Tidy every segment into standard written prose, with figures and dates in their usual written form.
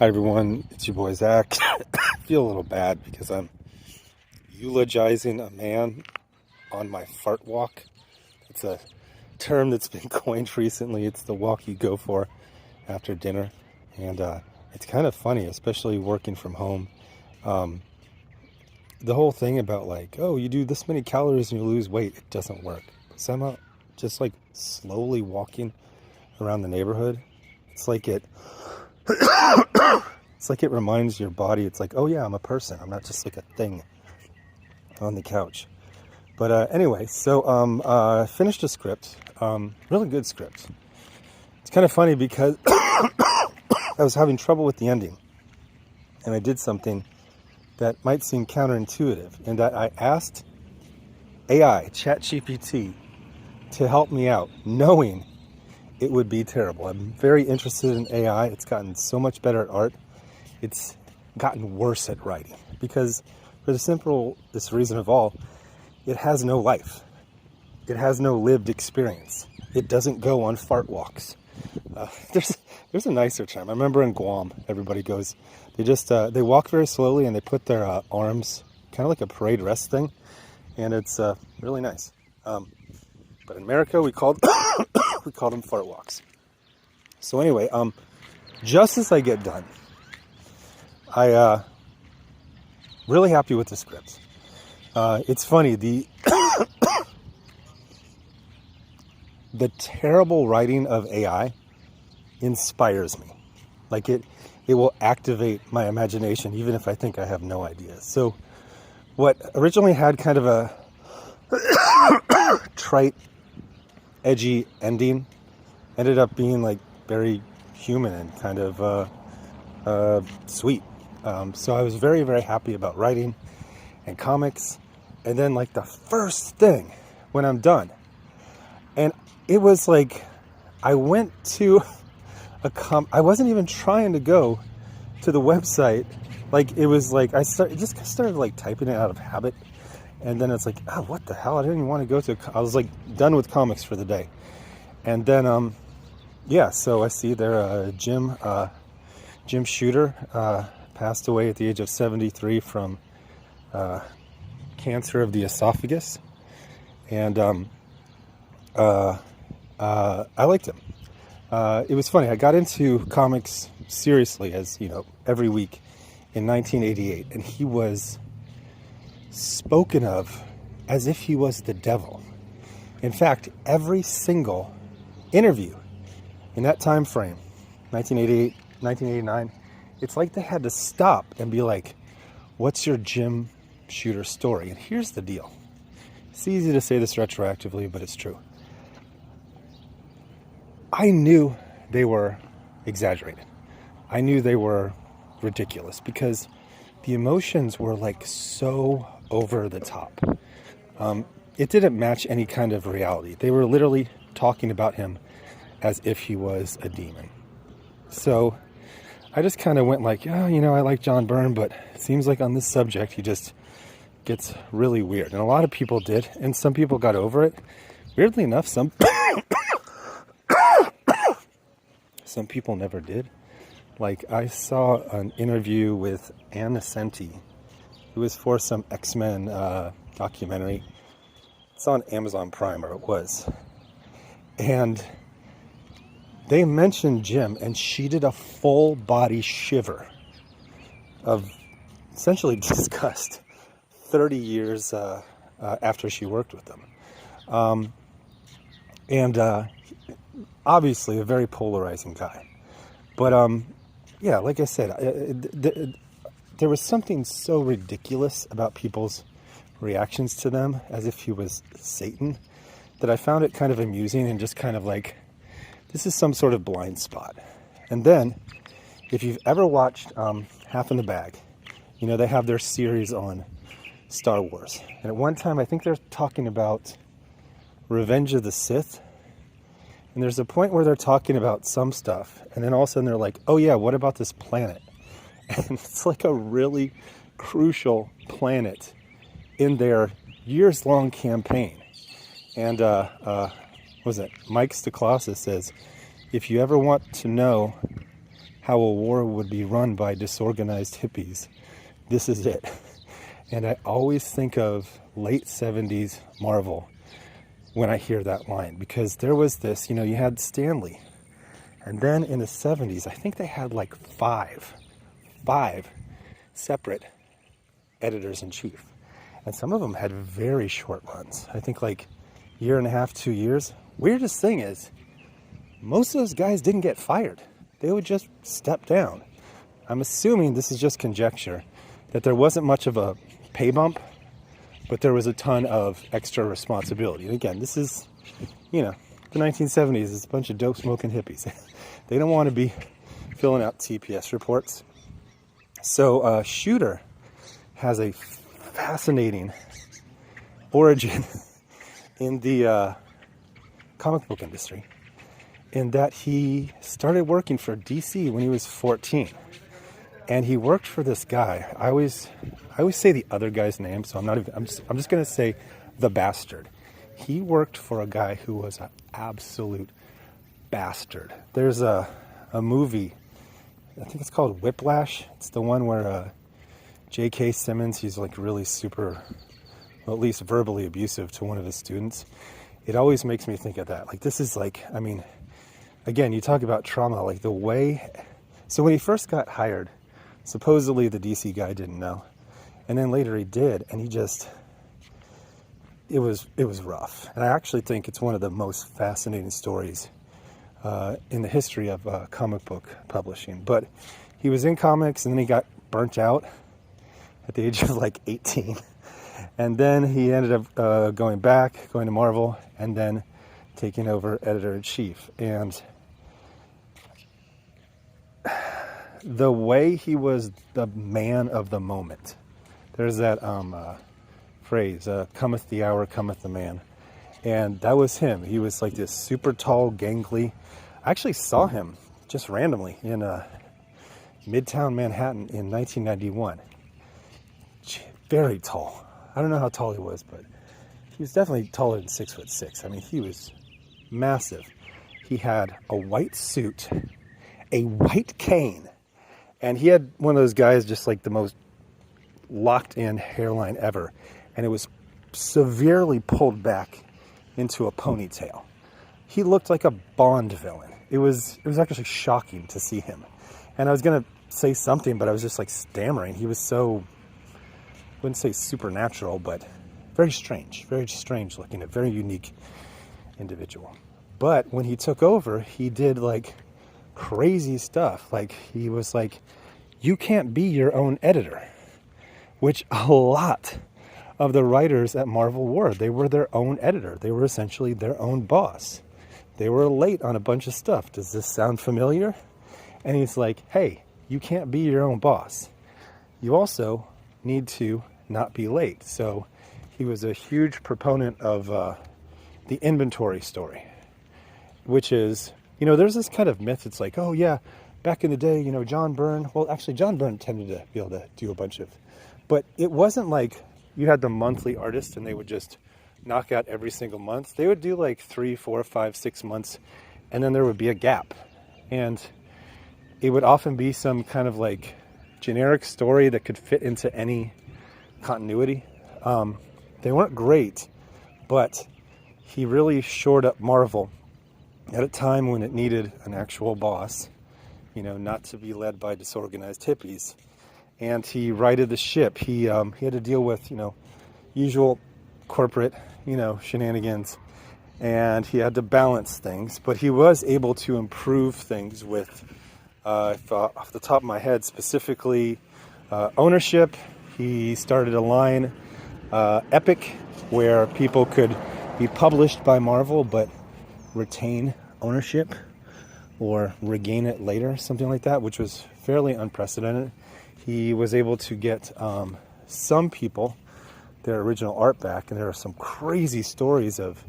Hi everyone, it's your boy Zach. I feel a little bad because I'm eulogizing a man on my fart walk. It's a term that's been coined recently. It's the walk you go for after dinner. And it's kind of funny, especially working from home. Um, the whole thing about like, oh, you do this many calories and you lose weight, it doesn't work. Somehow, just like slowly walking around the neighborhood, it's like it It's like it reminds your body, it's like, oh yeah, I'm a person. I'm not just like a thing on the couch. But anyway, so I finished a script, really good script. It's kind of funny because I was having trouble with the ending. And I did something that might seem counterintuitive in that I asked AI, ChatGPT, to help me out, knowing it would be terrible. I'm very interested in AI. It's gotten so much better at art. It's gotten worse at writing because for the simplest reason of all, it has no life. It has no lived experience. It doesn't go on fart walks. There's a nicer term. I remember in Guam, everybody goes, they walk very slowly and they put their arms kind of like a parade rest thing, and it's really nice. But in America, we called we called them fart walks. So anyway, just as I get done, I really happy with the script. It's funny, the the terrible writing of AI inspires me. Like it will activate my imagination even if I think I have no idea. So what originally had kind of a trite, edgy ending ended up being like very human and kind of sweet. So I was very, very happy about writing and comics. And then like the first thing when I'm done, and it was like I went to I wasn't even trying to go to the website. Like it was like just started like typing it out of habit. And then it's like, oh, what the hell? I didn't even want to go to, I was like done with comics for the day. And then, yeah, so I see there, Jim Shooter, passed away at the age of 73 from cancer of the esophagus. And I liked him. It was funny. I got into comics seriously, as you know, every week in 1988, and he was spoken of as if he was the devil. In fact, every single interview in that time frame, 1988, 1989, it's like they had to stop and be like, what's your Jim Shooter story? And here's the deal. It's easy to say this retroactively, but it's true. I knew they were exaggerated. I knew they were ridiculous because the emotions were like so over the top. It didn't match any kind of reality. They were literally talking about him as if he was a demon. So I just kind of went like, yeah, you know, I like John Byrne, but it seems like on this subject he just gets really weird. And a lot of people did, and some people got over it. Weirdly enough, some people never did. Like I saw an interview with Ann Nesenti. It was for some X-Men documentary. It's on Amazon Prime, or it was. And they mentioned Jim, and she did a full body shiver of essentially disgust 30 years after she worked with them. And obviously a very polarizing guy. But yeah, like I said, there was something so ridiculous about people's reactions to them as if he was Satan that I found it kind of amusing and just kind of like, this is some sort of blind spot. And then, if you've ever watched Half in the Bag, you know, they have their series on Star Wars. And at one time, I think they're talking about Revenge of the Sith. And there's a point where they're talking about some stuff. And then all of a sudden they're like, oh yeah, what about this planet? And it's like a really crucial planet in their years-long campaign. And was it Mike Stoklasa says, if you ever want to know how a war would be run by disorganized hippies. This is it. And I always think of late 70s Marvel when I hear that line, because there was this, you had Stanley. And then in the 70s, I think they had like five separate editors-in-chief. And some of them had very short runs. I think like year and a half, 2 years. Weirdest thing is, most of those guys didn't get fired. They would just step down. I'm assuming, this is just conjecture, that there wasn't much of a pay bump, but there was a ton of extra responsibility. And again, this is, the 1970s. It's a bunch of dope smoking hippies. They don't want to be filling out TPS reports. So Shooter has a fascinating origin in the comic book industry, in that he started working for DC when he was 14. And he worked for this guy. I always say the other guy's name, so I'm just going to say the bastard. He worked for a guy who was an absolute bastard. There's a movie, I think it's called Whiplash. It's the one where J.K. Simmons, he's like really super, well, at least verbally abusive to one of his students. It always makes me think of that. Like, this is like, again, you talk about trauma, like the way. So when he first got hired, supposedly the DC guy didn't know. And then later he did, and it was rough. And I actually think it's one of the most fascinating stories in the history of comic book publishing. But he was in comics, and then he got burnt out at the age of like 18. And then he ended up going to Marvel, and then taking over editor-in-chief. And the way he was the man of the moment. There's that phrase, cometh the hour, cometh the man. And that was him. He was like this super tall, gangly. I actually saw him just randomly in Midtown Manhattan in 1991. Very tall. I don't know how tall he was, but he was definitely taller than 6'6". He was massive. He had a white suit, a white cane, and he had one of those guys, just like the most locked in hairline ever. And it was severely pulled back into a ponytail. He looked like a Bond villain. It was actually shocking to see him. And I was going to say something, but I was just like stammering. He was so, I wouldn't say supernatural, but very strange looking, a very unique individual. But when he took over, he did like crazy stuff. Like, he was like, you can't be your own editor, which a lot of the writers at Marvel were. They were their own editor. They were essentially their own boss. They were late on a bunch of stuff. Does this sound familiar? And he's like, hey, you can't be your own boss. You also need to not be late. So he was a huge proponent of the inventory story, which is, there's this kind of myth. It's like, oh yeah, back in the day, John Byrne. Well, actually, John Byrne tended to be able to do a bunch of, but it wasn't like you had the monthly artist and they would just knock out every single month. They would do like 3, 4, 5, 6 months, and then there would be a gap. And it would often be some kind of like generic story that could fit into any continuity. They weren't great, but he really shored up Marvel at a time when it needed an actual boss, not to be led by disorganized hippies. And he righted the ship. He had to deal with, usual corporate, shenanigans, and he had to balance things. But he was able to improve things with, off the top of my head, specifically ownership. He started a line, Epic, where people could be published by Marvel but retain ownership or regain it later, something like that, which was fairly unprecedented. He was able to get some people their original art back, and there are some crazy stories of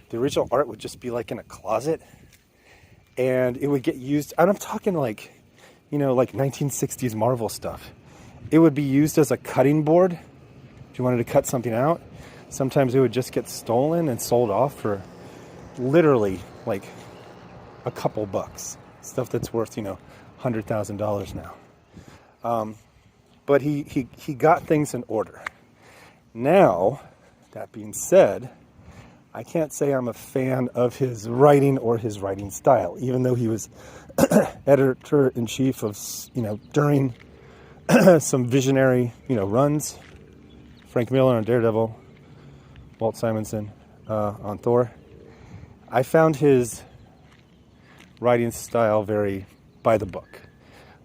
the original art would just be like in a closet, and it would get used, and I'm talking like, like 1960s Marvel stuff. It would be used as a cutting board if you wanted to cut something out. Sometimes it would just get stolen and sold off for literally like a couple bucks. Stuff that's worth, $100,000 now. But he got things in order. Now, that being said, I can't say I'm a fan of his writing or his writing style, even though he was editor-in-chief of, during some visionary, runs. Frank Miller on Daredevil, Walt Simonson on Thor. I found his writing style very by the book,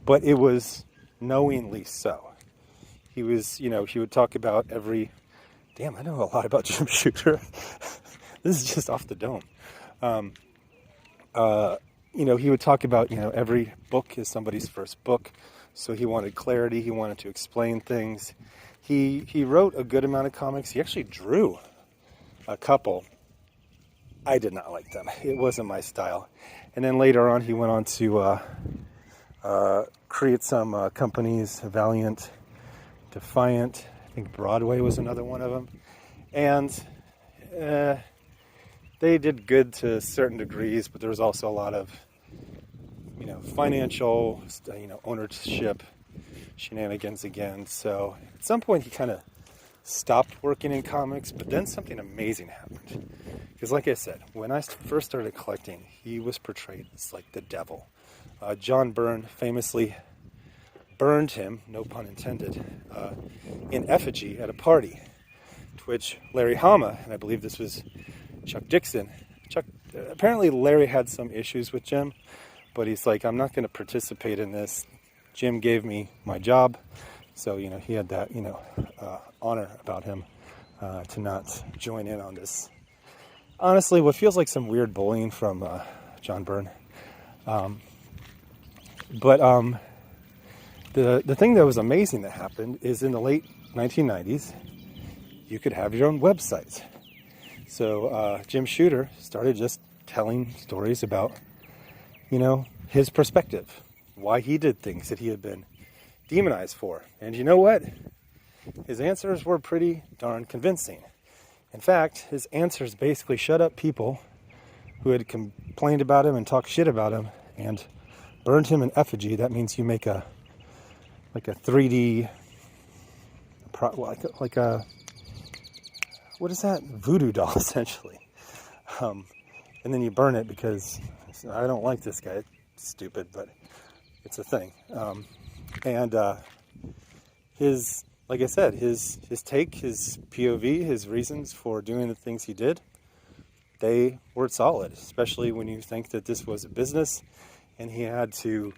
but it was knowingly so. He was, he would talk about every... Damn, I know a lot about Jim Shooter. This is just off the dome. He would talk about, every book is somebody's first book. So he wanted clarity. He wanted to explain things. He wrote a good amount of comics. He actually drew a couple. I did not like them. It wasn't my style. And then later on, he went on to create some companies, Valiant, Defiant. I think Broadway was another one of them. And they did good to certain degrees, but there was also a lot of, financial, ownership shenanigans again. So at some point he kind of stopped working in comics, but then something amazing happened. Because like I said, when I first started collecting, he was portrayed as like the devil. John Byrne famously burned him, no pun intended, in effigy at a party, to which Larry Hama, and I believe this was Chuck Dixon, apparently Larry had some issues with Jim, but he's like, I'm not going to participate in this. Jim gave me my job, so, he had that, honor about him to not join in on this. Honestly, what feels like some weird bullying from John Byrne. But the thing that was amazing that happened is in the late 1990s, you could have your own website. So Jim Shooter started just telling stories about, his perspective, why he did things that he had been demonized for. And you know what? His answers were pretty darn convincing. In fact, his answers basically shut up people who had complained about him and talked shit about him and burned him in effigy. That means you make a 3D, like a what is that? Voodoo doll, essentially. And then you burn it because I don't like this guy. It's stupid, but it's a thing. His, like I said, his take, his POV, his reasons for doing the things he did, they were solid, especially when you think that this was a business and he had to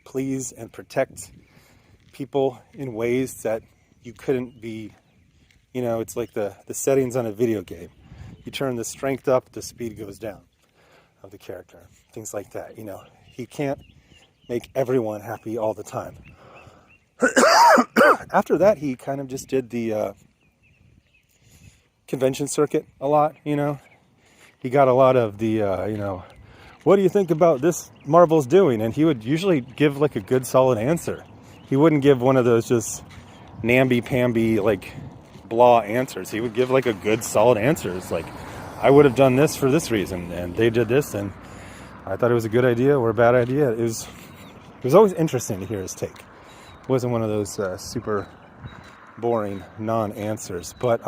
please and protect people in ways that you couldn't be, it's like the settings on a video game. You turn the strength up, the speed goes down of the character. Things like that, He can't make everyone happy all the time. After that, he kind of just did the convention circuit a lot, He got a lot of the, what do you think about this Marvel's doing? And he would usually give like a good solid answer. He wouldn't give one of those just namby-pamby, like, blah answers. He would give like a good solid answer. It's like, I would have done this for this reason, and they did this, and I thought it was a good idea or a bad idea. It was always interesting to hear his take. It wasn't one of those super boring non-answers. But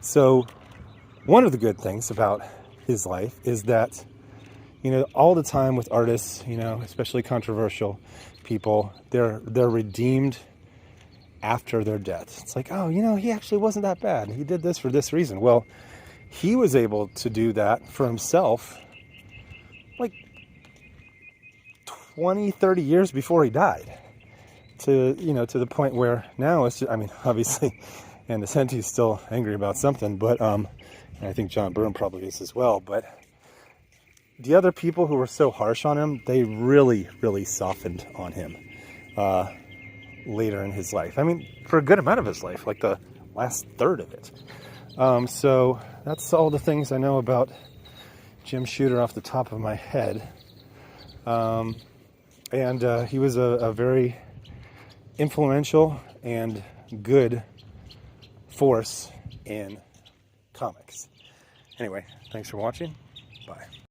so one of the good things about his life is that, all the time with artists, especially controversial people, they're redeemed after their death. It's like, oh, he actually wasn't that bad. He did this for this reason. Well, he was able to do that for himself like 20, 30 years before he died. To the point where now it's just, obviously, and Ascenti's still angry about something, but and I think John Byrne probably is as well, but the other people who were so harsh on him, they really, really softened on him later in his life. For a good amount of his life, like the last third of it. So that's all the things I know about Jim Shooter off the top of my head. And he was a very influential and good force in comics. Anyway, thanks for watching. Bye.